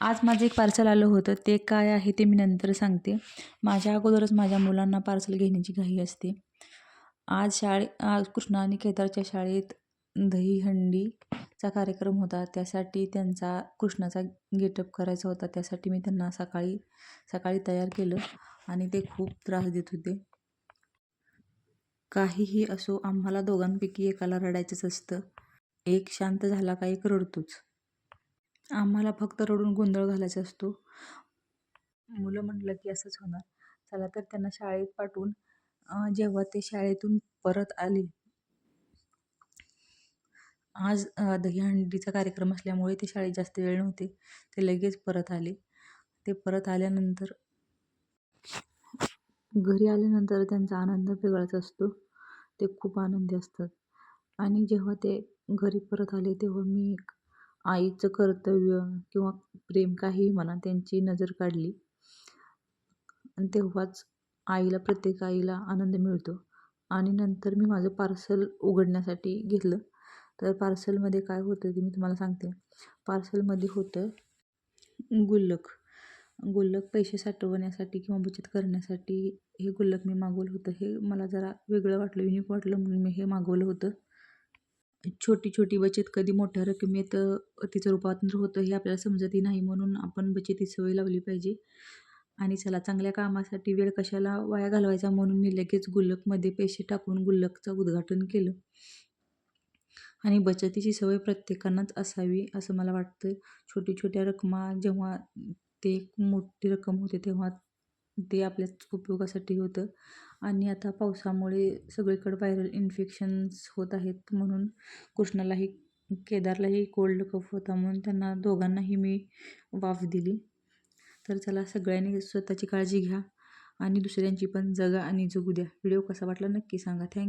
आज माझं एक पार्सल आलं होतं. ते काय आहे ते मी नंतर सांगते. माझ्या अगोदरच माझ्या मुलांना पार्सल घेण्याची घाई असते. आज कृष्णा आणि केदारच्या शाळेत दहीहंडीचा कार्यक्रम होता. त्यासाठी कृष्णाचा गेटअप करायचा होता. त्यासाठी मी त्यांना सकाळी सकाळी तयार केलं आणि ते खूप त्रास देत होते. काहीही असो, आम्हाला दोघांपैकी एकाला रडायचंच असतं. एक शांत झाला का एक रडतोच. आम्हाला फक्त रडून गोंधळ घालायचा असतो. मुलं म्हटलं की असंच होणार. चला तर त्यांना शाळेत पाठवून जेव्हा ते शाळेतून परत आले, आज दहीहंडीचा कार्यक्रम असल्यामुळे ते शाळेत जास्त वेळ नव्हते. ते लगेच परत आले. ते परत आल्यानंतर घरी आल्यानंतर त्यांचा आनंद वेगळाच असतो. ते खूप आनंदी असतात. आणि जेव्हा ते घरी परत आले तेव्हा मी एक आईचं कर्तव्य किंवा प्रेम काहीही म्हणा त्यांची नजर काढली आणि तेव्हाच प्रत्येक आईला आनंद मिळतो. आणि नंतर मी माझं पार्सल उघडण्यासाठी घेतलं. तर पार्सलमध्ये काय होतं ते मी तुम्हाला सांगते. पार्सलमध्ये होतं गुल्लक. गुल्लक पैसे साठवण्यासाठी किंवा बचत करण्यासाठी हे गुल्लक मी मागवलं होतं. हे मला जरा वेगळं वाटलं, युनिक वाटलं म्हणून मी हे मागवलं होतं. छोटी छोटी बचत कधी मोठ्या रकमेत तिचं रूपांतर होतं हे आपल्याला समजतही नाही, म्हणून आपण बचतीची सवय लावली पाहिजे. आणि चला, चांगल्या कामासाठी वेळ कशाला वाया घालवायचा म्हणून मी लगेच गुल्लकमध्ये पैसे टाकून गुल्लकचं उद्घाटन केलं. आणि बचतीची सवय प्रत्येकांनाच असावी असं मला वाटतं. छोटी छोट्या रकमा जेव्हा ते एक मोठी रक्कम होते तेव्हा ते आपल्याच उपयोगासाठी होतं. आणि आता पावसामुळे सगळीकडे व्हायरल इन्फेक्शन्स होत आहेत, म्हणून कृष्णालाही केदारलाही कोल्ड कफ होता, म्हणून त्यांना दोघांनाही मी वाफ दिली. तर चला, सगळ्यांनी स्वतःची काळजी घ्या आणि दुसऱ्यांची पण जगा आणि जगू द्या. व्हिडिओ कसा वाटला नक्की सांगा. थँक्यू.